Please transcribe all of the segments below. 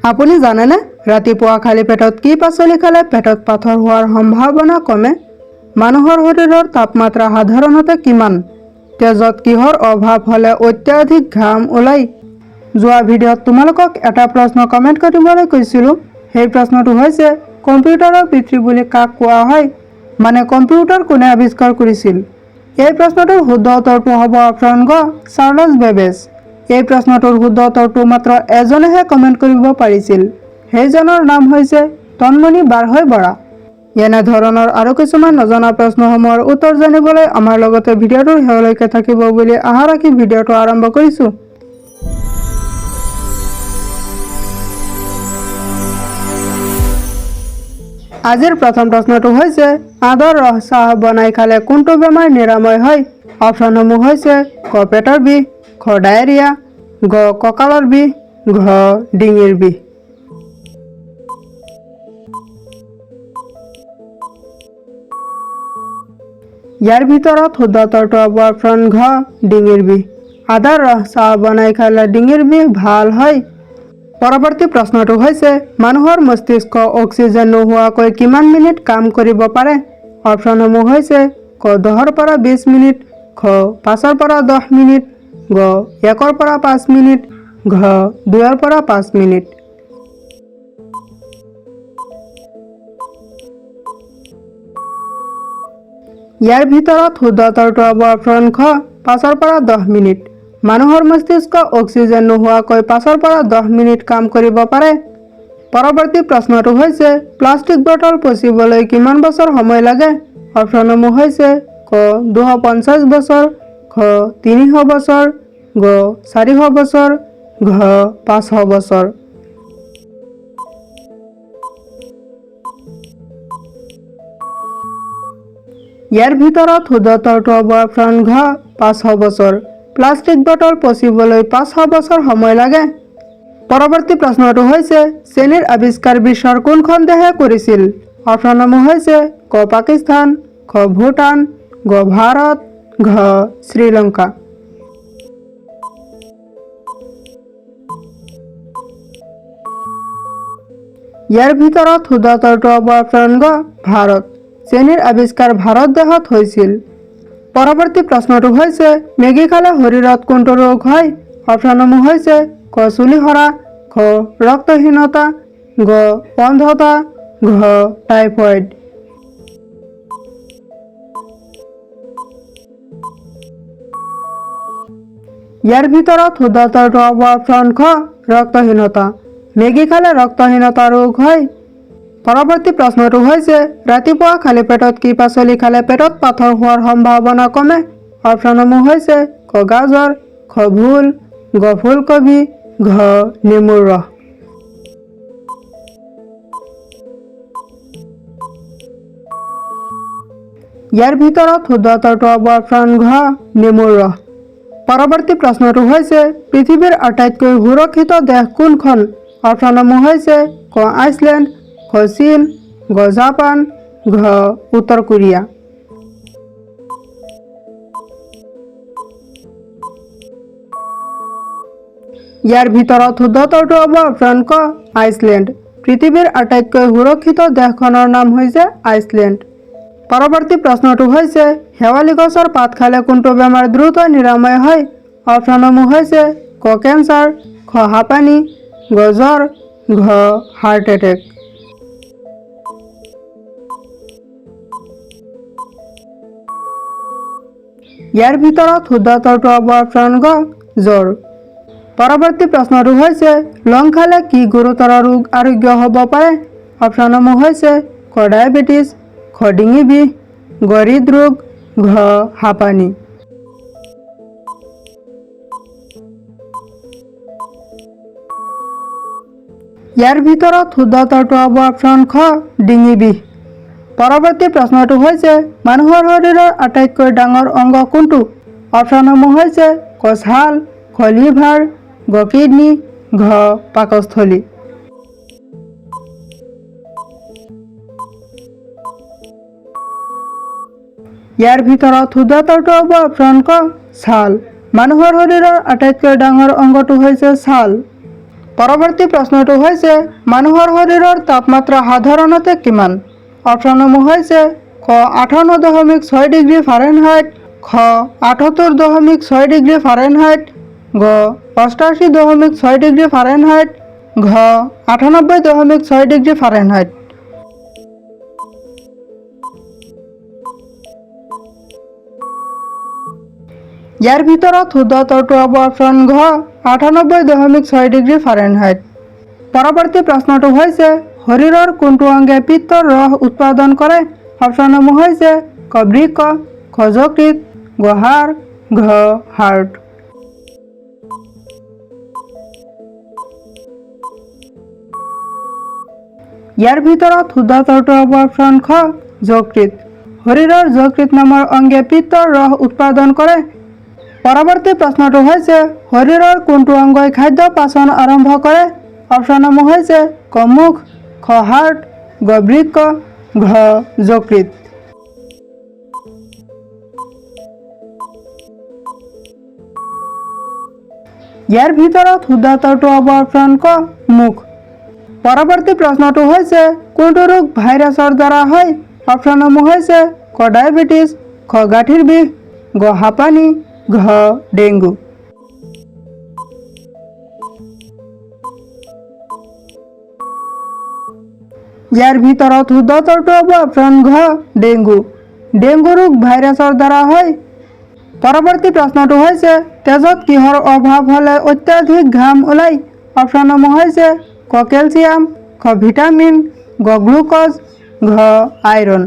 আপুনি জানেনে ৰাতিপুৱা খালী পেটত কি পাচলি খালে পেটত পাথৰ হোৱাৰ সম্ভাৱনা কমে? মানুহৰ শৰীৰৰ তাপমাত্ৰা সাধাৰণতে কিমান? তেজত কিহৰ অভাৱ হ'লে অত্যাধিক ঘাম ওলায়? যোৱা ভিডিঅ'ত তোমালোকক এটা প্ৰশ্ন কমেণ্ট কৰিবলৈ কৈছিলোঁ। সেই প্ৰশ্নটো হৈছে কম্পিউটাৰৰ পিতৃ বুলি কাক কোৱা হয়? মানে কম্পিউটাৰ কোনে আৱিষ্কাৰ কৰিছিল? এই প্ৰশ্নটোৰ শুদ্ধ উত্তৰটো হ'ব অপশ্যন গ চাৰ্লছ বেবেজ। এই প্ৰশ্নটোৰ শুদ্ধ উত্তৰটো মাত্ৰ এজনেহে কমেণ্ট কৰিব পাৰিছিল। সেইজনৰ নাম হৈছে তন্মণি বাৰহৈ বৰা। এনে ধৰণৰ আৰু কিছুমান নজনা প্ৰশ্নসমূহৰ উত্তৰ জানিবলৈ আমাৰ লগতে ভিডিঅ'টোৰ শেষলৈকে থাকিব বুলি আশা ৰাখি ভিডিঅ'টো আৰম্ভ কৰিছোঁ। আজিৰ প্ৰথম প্ৰশ্নটো হৈছে আদৰ ৰস চাহ বনাই খালে কোনটো বেমাৰ নিৰাময় হয়? অপশ্যনসমূহ হৈছে ক পেটৰ বিষ, খ ডায়েৰিয়া, গ কঁকালৰ বিষ, ঘ ডিঙিৰ বিষ। ইয়াৰ ভিতৰত শুদ্ধ উত্তৰটো হ'ব অপশ্যন ঘ ডিঙিৰ বিষ। আদাৰ ৰস চাহ বনাই খালে ডিঙিৰ বিষ ভাল হয়। পৰৱৰ্তী প্ৰশ্নটো হৈছে মানুহৰ মস্তিষ্ক অক্সিজেন নোহোৱাকৈ কিমান মিনিট কাম কৰিব পাৰে? অপশ্যনসমূহ হৈছে ক 10ৰ পৰা 20 মিনিট, খ 5ৰ পৰা 10 মিনিট, গ 1ৰ পৰা 5 মিনিট, ঘ 2ৰ পৰা 5 মিনিট। ইয়াৰ ভিতৰত শুদ্ধ উত্তৰটো হ'ব অপশ্যন খ 5ৰ পৰা 10 মিনিট। মানুহৰ মস্তিষ্ক অক্সিজেন নোহোৱাকৈ 5ৰ পৰা 10 মিনিট কাম কৰিব পাৰে। পৰৱৰ্তী প্ৰশ্নটো হৈছে প্লাষ্টিক বটল পচিবলৈ কিমান বছৰ সময় লাগে? অপশ্যনসমূহ হৈছে ক 250 বছৰ, খ 300 বছৰ, গ 400 বছৰ, ঘ 500 বছৰ। ইয়াৰ ভিতৰত শুদ্ধ উত্তৰটো হ'ব অপশ্যন ঘ 500 বছৰ। প্লাষ্টিক বটল পচিবলৈ 500 বছৰ সময় লাগে। পৰৱৰ্তী প্ৰশ্নটো হৈছে চেনিৰ আৱিষ্কাৰ বিশ্বৰ কোনখন দেশে কৰিছিল? অপশ্যনসমূহ হৈছে ক পাকিস্তান, খ ভূটান, গ ভাৰত, ঘ শ্ৰীলংকা। ইয়াৰ ভিতৰত শুদ্ধ উত্তৰটো হ'ব অপশ্যন গ ভাৰত। চেনিৰ আৱিষ্কাৰ ভাৰত দেশত হৈছিল। পৰৱৰ্তী প্ৰশ্নটো হৈছে মেগী খালে শৰীৰত কোনটো ৰোগ হয়? অপশ্যনসমূহ হৈছে ক চুলি সৰা, খ ৰক্তহীনতা, গ অন্ধতা, ঘ টাইফয়েড। ইয়াৰ ভিতৰত শুদ্ধ উত্তৰটো হ'ব অপশ্যন খ ৰক্তহীনতা। মেগী খালে ৰক্তহীনতা ৰোগ হয়। পৰৱৰ্তী প্ৰশ্নটো হৈছে ৰাতিপুৱা খালী পেটত কি পাচলি খালে পেটত পাথৰ হোৱাৰ সম্ভাৱনা কমে? অপশ্যনসমূহ হৈছে ক গাজৰ, খ ভোল, গ ফুলকবি, ঘ নেমুৰ ৰস। ইয়াৰ ভিতৰত শুদ্ধ উত্তৰটো হ'ব অপশ্যন ঘ নেমুৰ ৰস। পৰৱৰ্তী প্ৰশ্নটো হৈছে পৃথিৱীৰ আটাইতকৈ সুৰক্ষিত দেশ কোনখন? অপশ্যনসমূহ হৈছে ক আইচলেণ্ড, খ চীন, গ জাপান, ঘ উত্তৰ কোৰিয়া। ইয়াৰ ভিতৰত শুদ্ধ উত্তৰটো হ'ব অপশ্যন ক আইচলেণ্ড। পৃথিৱীৰ আটাইতকৈ সুৰক্ষিত দেশখনৰ নাম হৈছে আইচলেণ্ড। পৰৱৰ্তী প্ৰশ্নটো হৈছে শেৱালি গছৰ পাত খালে কোনটো বেমাৰ দ্ৰুত নিৰাময় হয়? অপশ্যনসমূহ হৈছে ক কেঞ্চাৰ, খ হাঁপানি, গ জ্বৰ, ঘ হাৰ্ট এটেক। ইয়াৰ ভিতৰত শুদ্ধ উত্তৰটো হ'ব অপশ্যন গ জ্বৰ। পৰৱৰ্তী প্ৰশ্নটো হৈছে লং খালে কি গুৰুতৰ ৰোগ আৰোগ্য হ'ব পাৰে? অপশ্যনসমূহ হৈছে ক ডায়েবেটিছ, খ ডিঙি বিষ, গ হৃদৰোগ, ঘ হাঁপানি। ইয়াৰ ভিতৰত শুদ্ধ উত্তৰটো হ'ব অপশ্যন খ ডিঙি বিষ। পৰৱৰ্তী প্ৰশ্নটো হৈছে মানুহৰ শৰীৰৰ আটাইতকৈ ডাঙৰ অংগ কোনটো? অপশ্যনসমূহ হৈছে ক ছাল, খ লিভাৰ, গ কিডনী, ঘ পাকস্থলী। ইয়াৰ ভিতৰত শুদ্ধ উত্তৰটো হ'ব অপশ্যন ক ছাল। মানুহৰ শৰীৰৰ আটাইতকৈ ডাঙৰ অংগটো হৈছে ছাল। পৰৱৰ্তী প্ৰশ্নটো হৈছে মানুহৰ শৰীৰৰ তাপমাত্ৰা সাধাৰণতে কিমান? অপশ্যনসমূহ হৈছে ক 58.6 ডিগ্ৰী ফাৰেনহাইট, খ 78.6 ডিগ্ৰী ফাৰেনহাইট, গ 88.6 ডিগ্ৰী ফাৰেনহাইট, ঘ 98.6 ডিগ্ৰী ফাৰেনহাইট। ইয়াৰ ভিতৰত শুদ্ধ উত্তৰটো হ'ব অপশ্যন ঘ 98.6 ডিগ্ৰী ফাৰেনহাইট। পৰৱৰ্তী প্ৰশ্নটো হৈছে শৰীৰৰ কোনটো অংগে পিত্তৰ ৰস উৎপাদন কৰে? অপশ্যনসমূহ হৈছে ক বৃক্ক, খ যকৃত, গ হাড়, ঘ হাৰ্ট। ইয়াৰ ভিতৰত শুদ্ধ উত্তৰটো হ'ব অপশ্যন খ যকৃত। শৰীৰৰ যকৃত নামৰ অংগে পিত্তৰ ৰস উৎপাদন কৰে। পৰৱৰ্তী প্ৰশ্নটো হৈছে শৰীৰৰ কোনটো অংগই খাদ্য পাচন আৰম্ভ কৰে? অপশ্যনসমূহ হৈছে ক মুখ, খ হাৰ্ট, গ বৃক্ক, ঘ যকৃত। ইয়াৰ ভিতৰত শুদ্ধ উত্তৰটো হ'ব অপশ্যন ক মুখ। পৰৱৰ্তী প্ৰশ্নটো হৈছে কোনটো ৰোগ ভাইৰাছৰ দ্বাৰা হয়? অপশ্যনসমূহ হৈছে ক ডায়েবেটিছ, খ গাঁঠিৰ বিষ, গ হাঁপানি, ঘ ডেংগু। ইয়াৰ ভিতৰত শুদ্ধ উত্তৰটো হ'ব অপশ্যন ঘ ডেংগু। ডেংগু ৰোগ ভাইৰাছৰ দ্বাৰা হয়। পৰৱৰ্তী প্ৰশ্নটো হৈছে তেজত কিহৰ অভাৱ হ'লে অত্যাধিক ঘাম ওলায়? অপশ্যনসমূহ হৈছে ক কেলছিয়াম, খ ভিটামিন, গ গ্লুক'জ, ঘ আইৰণ।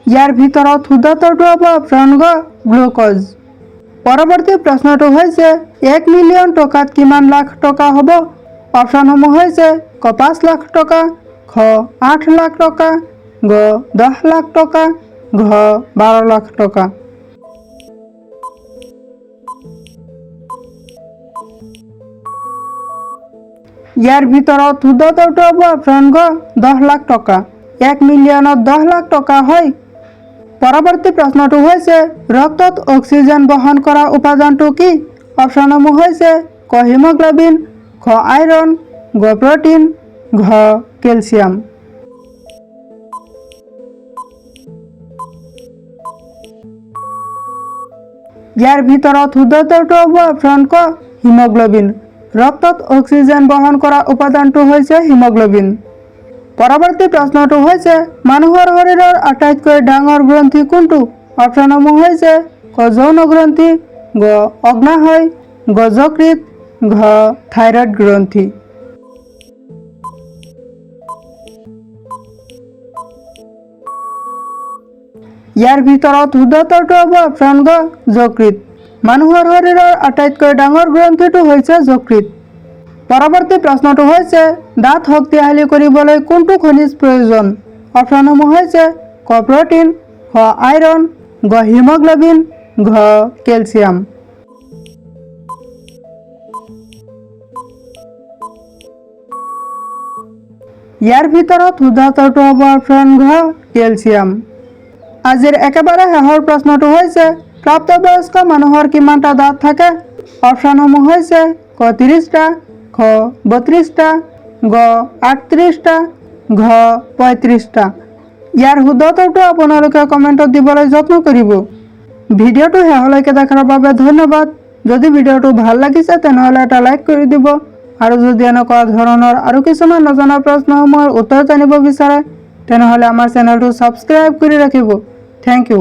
ইয়াৰ ভিতৰত শুদ্ধ উত্তৰটো হ'ব অপশ্যন গ গ্লুক'জ। পৰৱৰ্তী প্ৰশ্নটো হৈছে 1 মিলিয়ন টকাত কিমান লাখ টকা হ'ব? অপশ্যনসমূহ হৈছে ক 5 লাখ টকা, খ 8 লাখ টকা, গ 10 লাখ টকা, ঘ 12 লাখ টকা। ইয়াৰ ভিতৰত শুদ্ধ উত্তৰটো হ'ব অপশ্যন গ 10 লাখ টকা। 1 মিলিয়নত 10 লাখ টকা হয়। পৰৱৰ্তী প্ৰশ্নটো হৈছে ৰক্তত অক্সিজেন বহন কৰা উপাদানটো কি? অপশ্যনসমূহ হৈছে ক হিমোগ্লোবিন, খ আইৰণ, গ প্ৰটিন, ঘ কেলছিয়াম। ইয়াৰ ভিতৰত শুদ্ধ উত্তৰটো হ'ব অপশ্যন ক হিমোগ্লোবিন। ৰক্তত অক্সিজেন বহন কৰা উপাদানটো হৈছে হিমোগ্লোবিন। পৰৱৰ্তী প্ৰশ্নটো হৈছে মানুহৰ শৰীৰৰ আটাইতকৈ ডাঙৰ গ্ৰন্থি কোনটো? অপশ্যনসমূহ হৈছে ক যৌন গ্ৰন্থি, গ অগ্নাশয়, গ যকৃত, ঘ থাইৰয়ড গ্ৰন্থি। ইয়াৰ ভিতৰত শুদ্ধ উত্তৰটো হ'ব অপশ্যন গ যকৃত। মানুহৰ শৰীৰৰ আটাইতকৈ ডাঙৰ গ্ৰন্থিটো হৈছে যকৃত। পৰৱৰ্তী প্ৰশ্নটো হৈছে দাঁত শক্তিশালী কৰিবলৈ কোনটো খনিজ প্ৰয়োজন? অপশ্যনসমূহ হৈছে ক প্ৰটিন, খ আইৰণ, গ হিমোগ্লোবিন, ঘ কেলছিয়াম। ইয়াৰ ভিতৰত শুদ্ধ উত্তৰটো হ'ব অপশ্যন ঘ কেলছিয়াম। আজিৰ একেবাৰে শেষৰ প্ৰশ্নটো হৈছে প্ৰাপ্তবয়স্ক মানুহৰ কিমানটা দাঁত থাকে? অপশ্যনসমূহ হৈছে ক 30টা, খ 32টা, গ 38টা, ঘ 35টা। ইয়াৰ শুদ্ধ উত্তৰটো আপোনালোকে কমেণ্টত দিবলৈ যত্ন কৰিব। ভিডিঅ'টো শেষলৈকে দেখাৰ বাবে ধন্যবাদ। যদি ভিডিঅ'টো ভাল লাগিছে তেনেহ'লে এটা লাইক কৰি দিব আৰু যদি এনেকুৱা ধৰণৰ আৰু কিছুমান নজনা প্ৰশ্নসমূহৰ উত্তৰ জানিব বিচাৰে তেনেহ'লে আমাৰ চেনেলটো ছাবস্ক্ৰাইব কৰি ৰাখিব। Thank U.